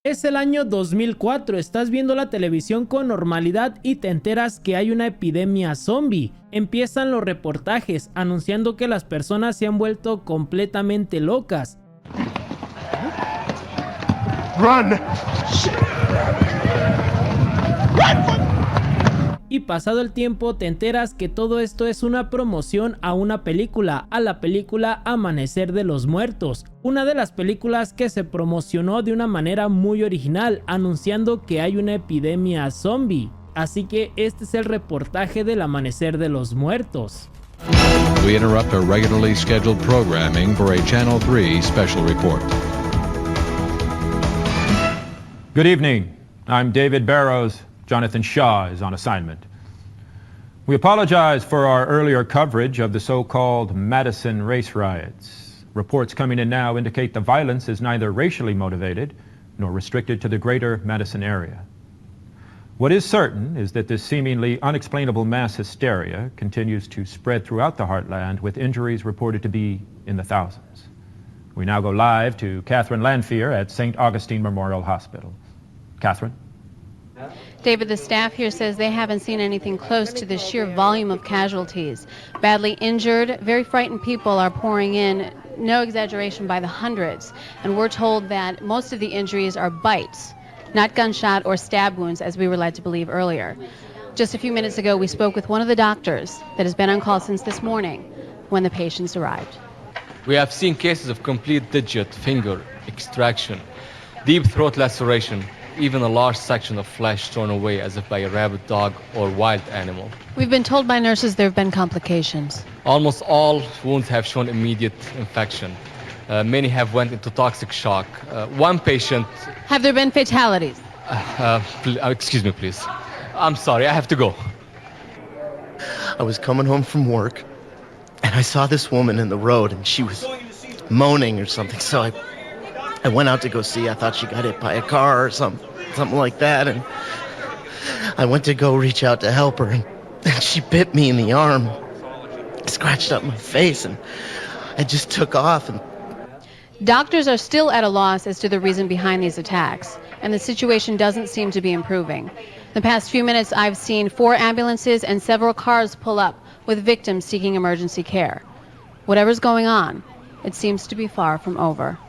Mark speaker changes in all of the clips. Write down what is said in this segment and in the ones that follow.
Speaker 1: Es el año 2004, estás viendo la televisión con normalidad y te enteras que hay una epidemia zombie. Empiezan los reportajes anunciando que las personas se han vuelto completamente locas.
Speaker 2: Run.
Speaker 1: Y pasado el tiempo te enteras que todo esto es una promoción a una película, a la película Amanecer de los muertos, una de las películas que se promocionó de una manera muy original, anunciando que hay una epidemia zombie. Así que este es el reportaje del Amanecer de los muertos.
Speaker 3: We interrupt our regularly scheduled programming for a Channel 3 special report.
Speaker 4: Good evening. I'm David Barrows. Jonathan Shaw is on assignment. We apologize for our earlier coverage of the so-called Madison race riots. Reports coming in now indicate the violence is neither racially motivated nor restricted to the greater Madison area. What is certain is that this seemingly unexplainable mass hysteria continues to spread throughout the heartland, with injuries reported to be in the thousands. We now go live to Catherine Lanphier at St. Augustine Memorial Hospital. Catherine?
Speaker 5: David, the staff here says they haven't seen anything close to the sheer volume of casualties. Badly injured, very frightened people are pouring in, no exaggeration, by the hundreds. And we're told that most of the injuries are bites, not gunshot or stab wounds, as we were led to believe earlier. Just a few minutes ago, we spoke with one of the doctors that has been on call since this morning when the patients arrived.
Speaker 6: We have seen cases of complete digit, finger extraction, deep throat laceration, even a large section of flesh torn away as if by a rabid dog or wild animal.
Speaker 5: We've been told by nurses there have been complications.
Speaker 6: Almost all wounds have shown immediate infection. Many have went into toxic shock. One patient...
Speaker 5: Have there been fatalities?
Speaker 6: Excuse me, please. I'm sorry, I have to go.
Speaker 2: I was coming home from work, and I saw this woman in the road, and she was moaning or something, so I went out to go see. I thought she got hit by a car or something like that, and I went to go reach out to help her, and she bit me in the arm, scratched up my face, and I just took off. And
Speaker 5: doctors are still at a loss as to the reason behind these attacks, and the situation doesn't seem to be improving. The past few minutes, I've seen 4 ambulances and several cars pull up with victims seeking emergency care. Whatever's going on, it seems to be far from over.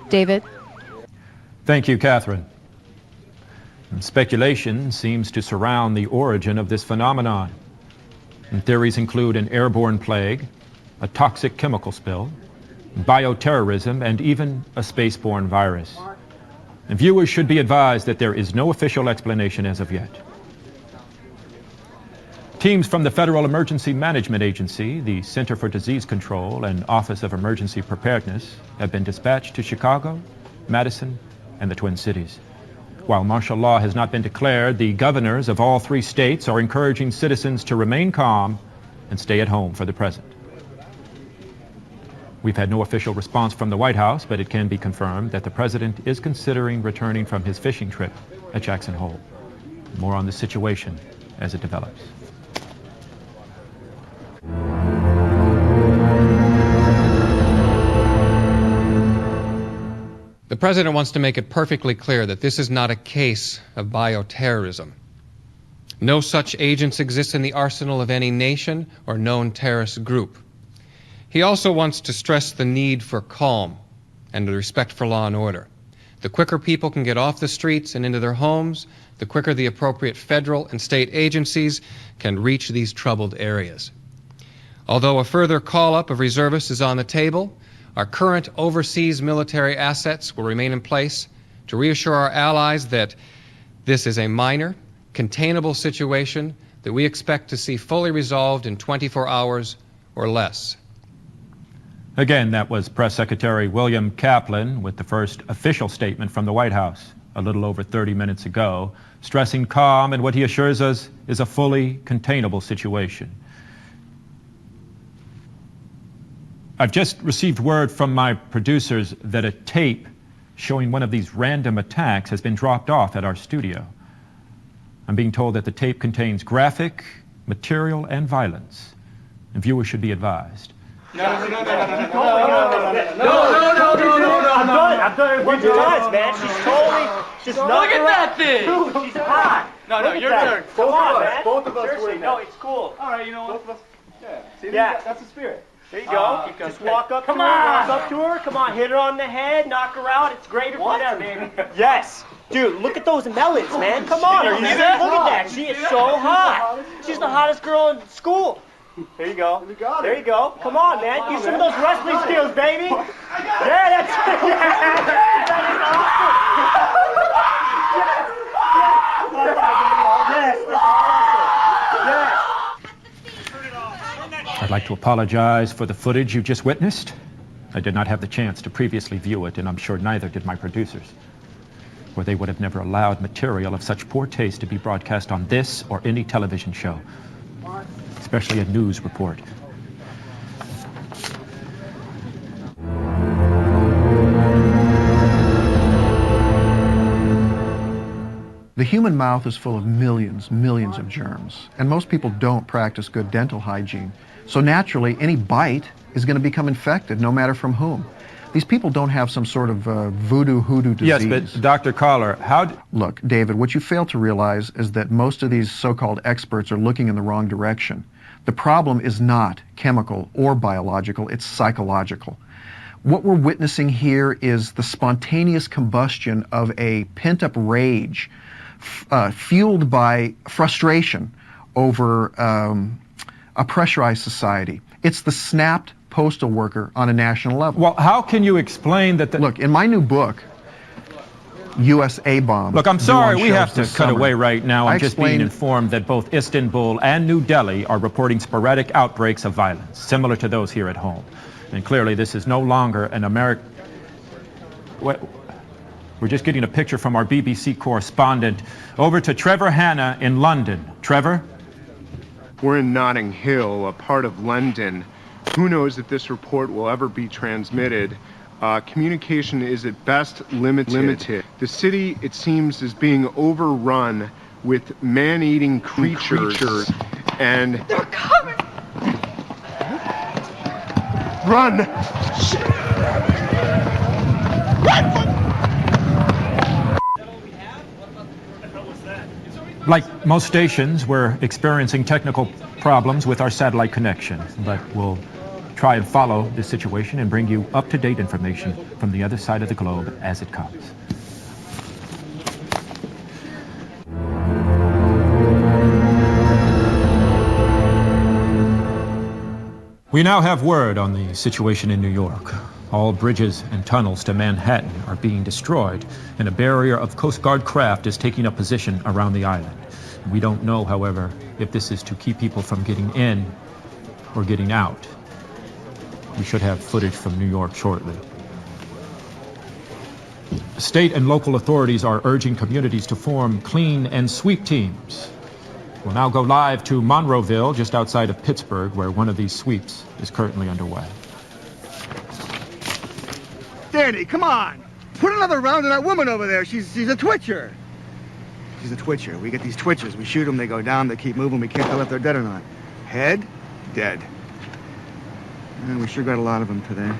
Speaker 5: David?
Speaker 4: Thank you, Catherine. And speculation seems to surround the origin of this phenomenon. And theories include an airborne plague, a toxic chemical spill, bioterrorism, and even a spaceborne virus. And viewers should be advised that there is no official explanation as of yet. Teams from the Federal Emergency Management Agency, the Center for Disease Control, and Office of Emergency Preparedness have been dispatched to Chicago, Madison, and the Twin Cities. While martial law has not been declared, the governors of all 3 states are encouraging citizens to remain calm and stay at home for the present. We've had no official response from the White House, but it can be confirmed that the president is considering returning from his fishing trip at Jackson Hole. More on the situation as it develops.
Speaker 7: The president wants to make it perfectly clear that this is not a case of bioterrorism. No such agents exist in the arsenal of any nation or known terrorist group. He also wants to stress the need for calm and the respect for law and order. The quicker people can get off the streets and into their homes, the quicker the appropriate federal and state agencies can reach these troubled areas. Although a further call-up of reservists is on the table, our current overseas military assets will remain in place to reassure our allies that this is a minor, containable situation that we expect to see fully resolved in 24 hours or less.
Speaker 4: Again, that was Press Secretary William Kaplan with the first official statement from the White House a little over 30 minutes ago, stressing calm and what he assures us is a fully containable situation. I've just received word from my producers that a tape showing one of these random attacks has been dropped off at our studio. I'm being told that the tape contains graphic material and violence, and viewers should be advised.
Speaker 8: No. I'm done it a bunch of times, man. She's told me Just look at that thing! Dude, she's hot!
Speaker 6: No, your turn.
Speaker 8: Come on, man.
Speaker 9: Both of us
Speaker 8: Seriously,
Speaker 9: win
Speaker 8: no,
Speaker 9: that.
Speaker 8: it's cool.
Speaker 9: All right, you know what? Yeah. See,
Speaker 8: Yeah.
Speaker 9: that's the spirit.
Speaker 8: There you go. Just walk up to her, walk up to her. Come on, hit her on the head, knock her out. It's greater for them, baby. Yes. Dude, look at those melons, man. Come on, are you see that? Look at that. She is so hot. She's the hottest girl in school. There you go. There you go. Come on, man. Use some of those wrestling skills, baby. Yeah, that's it. Yes, that's awesome. Yes.
Speaker 4: I'd like to apologize for the footage you just witnessed. I did not have the chance to previously view it, and I'm sure neither did my producers, or they would have never allowed material of such poor taste to be broadcast on this or any television show, especially a news report.
Speaker 10: The human mouth is full of millions of germs, and most people don't practice good dental hygiene. So naturally, any bite is going to become infected, no matter from whom. These people don't have some sort of voodoo hoodoo disease.
Speaker 4: Yes, but Dr. Collar,
Speaker 10: Look, David, what you fail to realize is that most of these so-called experts are looking in the wrong direction. The problem is not chemical or biological, it's psychological. What we're witnessing here is the spontaneous combustion of a pent-up rage fueled by frustration over a pressurized society. It's the snapped postal worker on a national level.
Speaker 4: Well, how can you explain that
Speaker 10: Look, in my new book, USA Bomb.
Speaker 4: Look, I'm sorry, we have to
Speaker 10: this
Speaker 4: cut
Speaker 10: summer.
Speaker 4: away right now. I'm just being
Speaker 10: explained-
Speaker 4: informed that both Istanbul and New Delhi are reporting sporadic outbreaks of violence, similar to those here at home. And clearly this is no longer an American... We're just getting a picture from our BBC correspondent. Over to Trevor Hanna in London. Trevor?
Speaker 11: We're in Notting Hill, a part of London. Who knows if this report will ever be transmitted? Communication is at best limited. The city, it seems, is being overrun with man-eating creatures. And...
Speaker 12: They're coming!
Speaker 11: Run!
Speaker 4: Like most stations, we're experiencing technical problems with our satellite connection, but we'll try and follow the situation and bring you up-to-date information from the other side of the globe as it comes. We now have word on the situation in New York. All bridges and tunnels to Manhattan are being destroyed, and a barrier of Coast Guard craft is taking up position around the island. We don't know, however, if this is to keep people from getting in or getting out. We should have footage from New York shortly. State and local authorities are urging communities to form clean and sweep teams. We'll now go live to Monroeville, just outside of Pittsburgh, where one of these sweeps is currently underway.
Speaker 13: Danny, come on! Put another round in that woman over there. She's a twitcher. She's a twitcher. We get these twitchers. We shoot them, they go down, they keep moving. We can't tell if they're dead or not. Head, dead. And we sure got a lot of them today.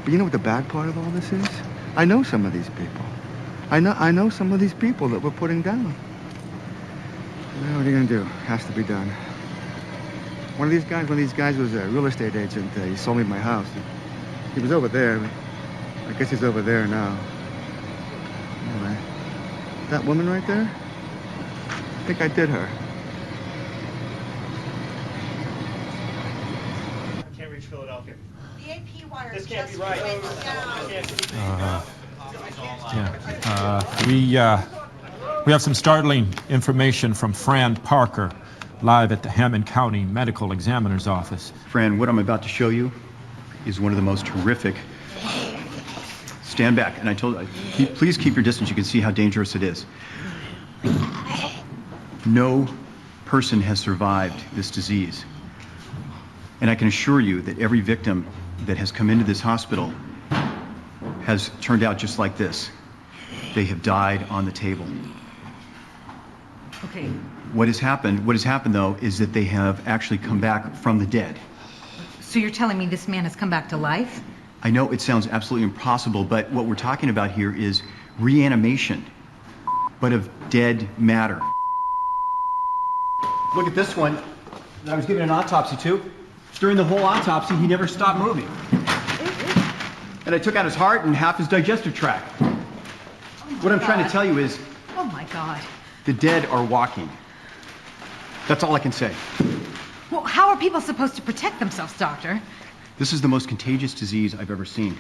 Speaker 13: But you know what the bad part of all this is? I know some of these people. I know some of these people that we're putting down. Well, what are you gonna do? Has to be done. One of these guys was a real estate agent. He sold me my house. He was over there. I guess he's over there now. Anyway, that woman right there, I think I did her.
Speaker 8: I can't reach Philadelphia.
Speaker 12: The AP wire
Speaker 8: This can't be
Speaker 12: just
Speaker 8: right.
Speaker 12: went down.
Speaker 4: We have some startling information from Fran Parker, live at the Hammond County Medical Examiner's Office.
Speaker 14: Fran, what I'm about to show you is one of the most horrific... Stand back, and I told you, please keep your distance. You can see how dangerous it is. No person has survived this disease. And I can assure you that every victim that has come into this hospital has turned out just like this. They have died on the table.
Speaker 12: Okay.
Speaker 14: What has happened though, is that they have actually come back from the dead.
Speaker 12: So you're telling me this man has come back to life?
Speaker 14: I know it sounds absolutely impossible, but what we're talking about here is reanimation, but of dead matter. Look at this one that I was giving an autopsy to. During the whole autopsy, he never stopped moving. And I took out his heart and half his digestive tract. What I'm trying to tell you is,
Speaker 12: Oh my God.
Speaker 14: the dead are walking. That's all I can say.
Speaker 12: Well, how are people supposed to protect themselves, Doctor?
Speaker 14: This is the most contagious disease I've ever seen.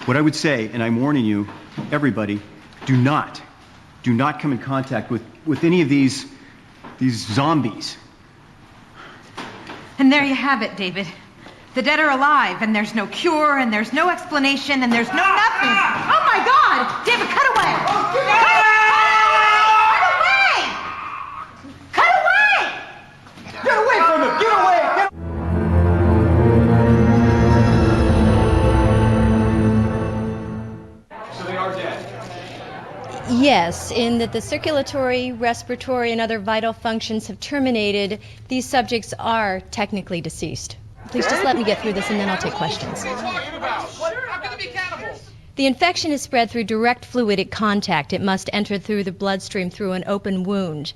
Speaker 14: What I would say, and I'm warning you, everybody, do not come in contact with any of these zombies.
Speaker 12: And there you have it, David. The dead are alive, and there's no cure, and there's no explanation, and there's no nothing. Oh my God! David, cut away! Cut away!
Speaker 14: Get away from him! Get away!
Speaker 15: So they are dead?
Speaker 16: Yes, in that the circulatory, respiratory, and other vital functions have terminated, these subjects are technically deceased. Please just let me get through this and then I'll take questions. The infection is spread through direct fluidic contact. It must enter through the bloodstream through an open wound.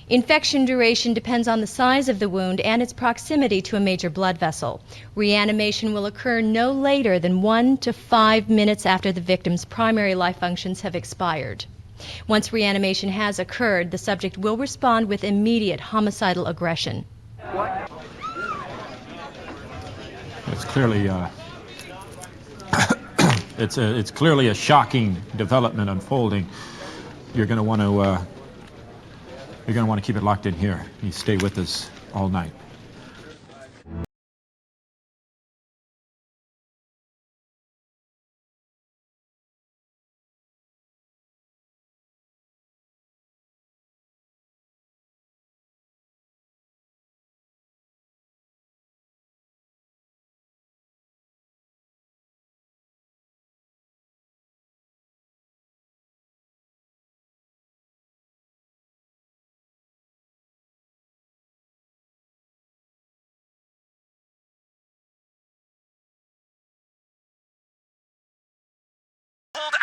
Speaker 16: Infection duration depends on the size of the wound and its proximity to a major blood vessel. Reanimation will occur no later than 1 to 5 minutes after the victim's primary life functions have expired. Once reanimation has occurred, the subject will respond with immediate homicidal aggression.
Speaker 4: It's clearly it's clearly a shocking development unfolding. You're going to want to keep it locked in here. You stay with us all night.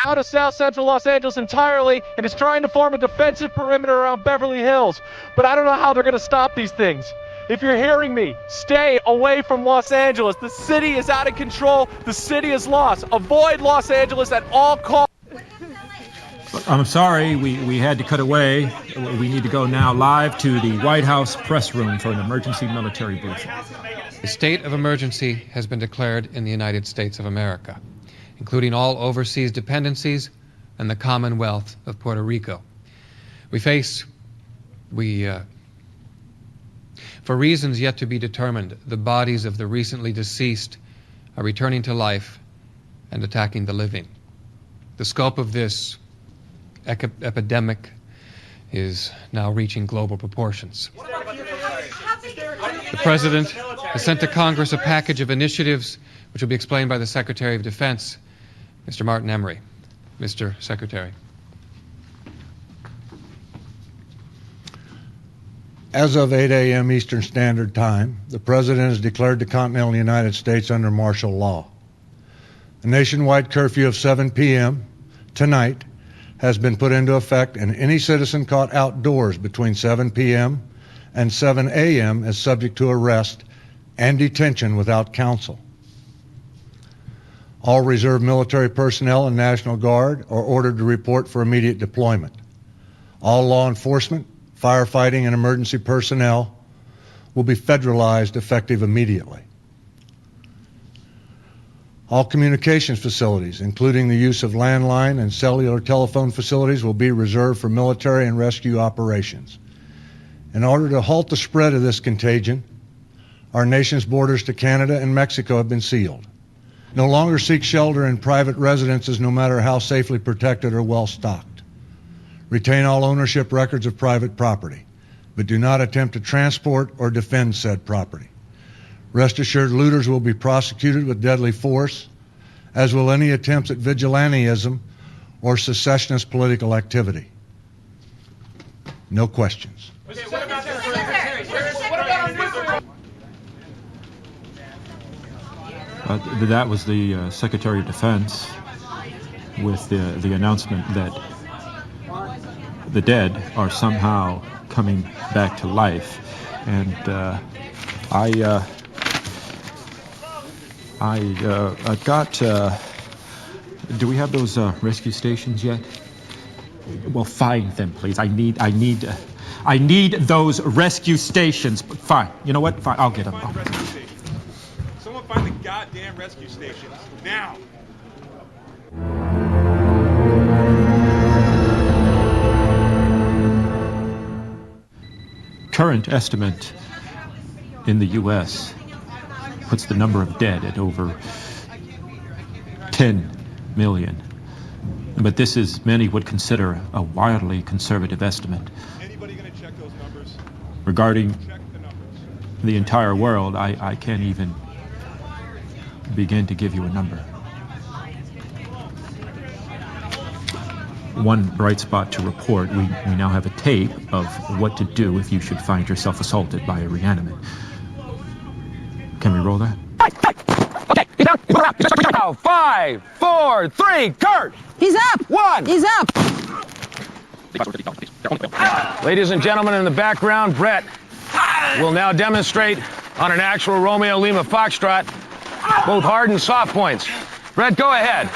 Speaker 17: Out of South Central Los Angeles entirely and is trying to form a defensive perimeter around Beverly Hills. But I don't know how they're going to stop these things. If you're hearing me, stay away from Los Angeles. The city is out of control. The city is lost. Avoid Los Angeles at all costs.
Speaker 4: I'm sorry, we had to cut away. We need to go now live to the White House press room for an emergency military briefing.
Speaker 7: A state of emergency has been declared in the United States of America, including all overseas dependencies and the Commonwealth of Puerto Rico. For reasons yet to be determined, the bodies of the recently deceased are returning to life and attacking the living. The scope of this epidemic is now reaching global proportions. The President has sent to Congress a package of initiatives which will be explained by the Secretary of Defense, Mr. Martin Emery. Mr. Secretary.
Speaker 18: As of 8 a.m. Eastern Standard Time, the President has declared the continental United States under martial law. A nationwide curfew of 7 p.m. tonight has been put into effect, and any citizen caught outdoors between 7 p.m. and 7 a.m. is subject to arrest and detention without counsel. All reserve military personnel and National Guard are ordered to report for immediate deployment. All law enforcement, firefighting, and emergency personnel will be federalized effective immediately. All communications facilities, including the use of landline and cellular telephone facilities, will be reserved for military and rescue operations. In order to halt the spread of this contagion, our nation's borders to Canada and Mexico have been sealed. No longer seek shelter in private residences, no matter how safely protected or well stocked. Retain all ownership records of private property, but do not attempt to transport or defend said property. Rest assured, looters will be prosecuted with deadly force, as will any attempts at vigilantism or secessionist political activity. No questions.
Speaker 4: That was the Secretary of Defense. with the announcement that the dead are somehow coming back to life, and I've got. Do we have those rescue stations yet? Well, find them, please. I need those rescue stations. Fine. You know what? Fine. I'll get them.
Speaker 9: Someone find the goddamn rescue stations now.
Speaker 4: Current estimate in the U.S. puts the number of dead at over 10 million. But this is, many would consider, a wildly conservative estimate.
Speaker 9: Anybody gonna check those numbers?
Speaker 4: Regarding the entire world, I can't even begin to give you a number. One bright spot to report, we now have a tape of what to do if you should find yourself assaulted by a reanimate. Can we roll that?
Speaker 15: Okay, he's down. Now, 5, 4, 3, Kurt!
Speaker 19: He's up!
Speaker 15: 1!
Speaker 19: He's up!
Speaker 15: Ladies and gentlemen, in the background, Brett will now demonstrate on an actual Romeo Lima Foxtrot both hard and soft points. Brett, go ahead.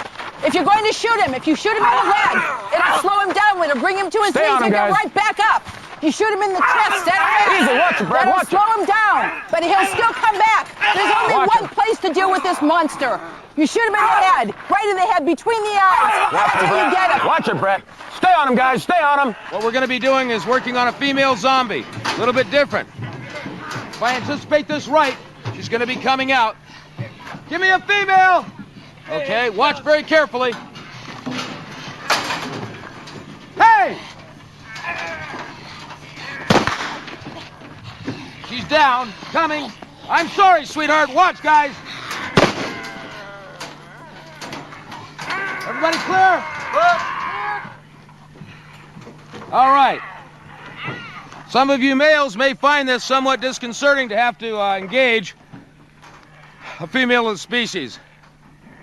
Speaker 19: If you're going to shoot him, if you shoot him in the leg, it'll slow him down. It'll bring him to his
Speaker 15: Stay
Speaker 19: knees
Speaker 15: on him,
Speaker 19: and get
Speaker 15: guys.
Speaker 19: right back up. You shoot him in the chest, center mass.
Speaker 15: Easy, watch it, Brett,
Speaker 19: That'll
Speaker 15: watch it.
Speaker 19: slow him down, but he'll still come back. There's only
Speaker 15: Watch
Speaker 19: one
Speaker 15: it.
Speaker 19: place to deal with this monster. You shoot him in the head, right in the head, between the eyes. That's how you get him.
Speaker 15: Watch it, Brett. Stay on him, guys. Stay on him. What we're going to be doing is working on a female zombie. A little bit different. If I anticipate this right, she's going to be coming out. Give me a female. Okay, watch very carefully. Hey! She's down, coming. I'm sorry, sweetheart. Watch, guys. Everybody clear? All right. Some of you males may find this somewhat disconcerting to have to engage a female of the species.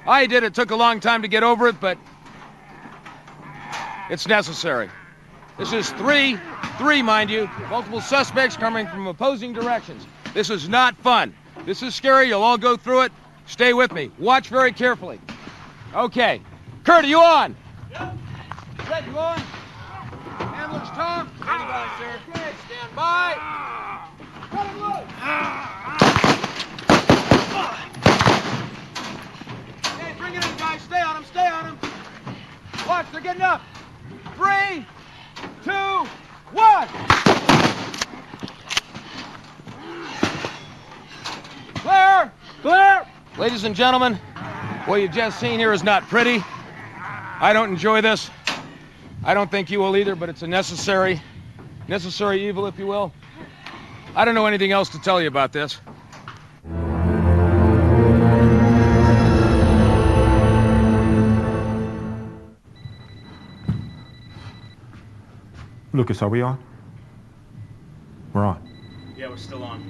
Speaker 15: I did. It took a long time to get over it, but it's necessary. This is 3, mind you. Multiple suspects coming from opposing directions. This is not fun. This is scary. You'll all go through it. Stay with me. Watch very carefully. Okay. Kurt, are you on? Yep. Brett, you on? Handler's Tom? Standing by, sir. Okay, stand by. Cut him loose. Okay, bring it in, guys. Stay on him. Stay on him. Watch, they're getting up. 3, 2, 1. Clear! Clear! Ladies and gentlemen, what you've just seen here is not pretty. I don't enjoy this. I don't think you will either, but it's a necessary evil, if you will. I don't know anything else to tell you about this.
Speaker 4: Lucas, are we on? We're on.
Speaker 8: Yeah, we're still on.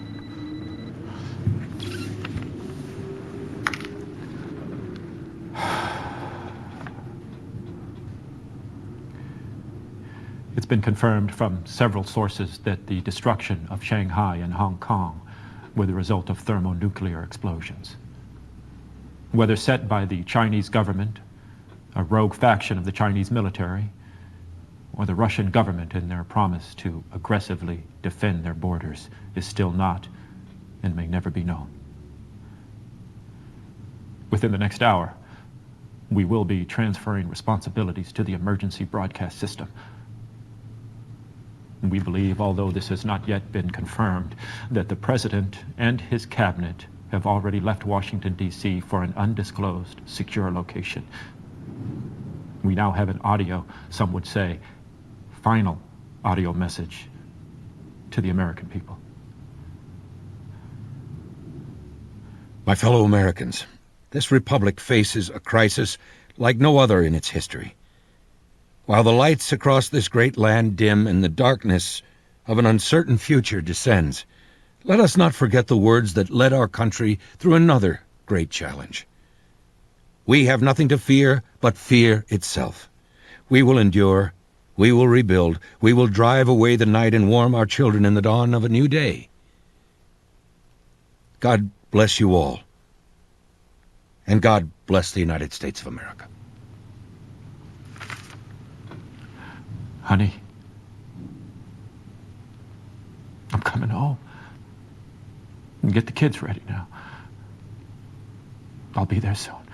Speaker 4: It's been confirmed from several sources that the destruction of Shanghai and Hong Kong were the result of thermonuclear explosions. Whether set by the Chinese government, a rogue faction of the Chinese military, or the Russian government in their promise to aggressively defend their borders is still not and may never be known. Within the next hour, we will be transferring responsibilities to the emergency broadcast system. We believe, although this has not yet been confirmed, that the President and his cabinet have already left Washington, D.C. for an undisclosed, secure location. We now have an audio, some would say, final audio message to the American people.
Speaker 20: My fellow Americans, this republic faces a crisis like no other in its history. While the lights across this great land dim and the darkness of an uncertain future descends, let us not forget the words that led our country through another great challenge. We have nothing to fear but fear itself. We will endure. We will rebuild. We will drive away the night and warm our children in the dawn of a new day. God bless you all. And God bless the United States of America.
Speaker 4: Honey, I'm coming home. And get the kids ready now. I'll be there soon.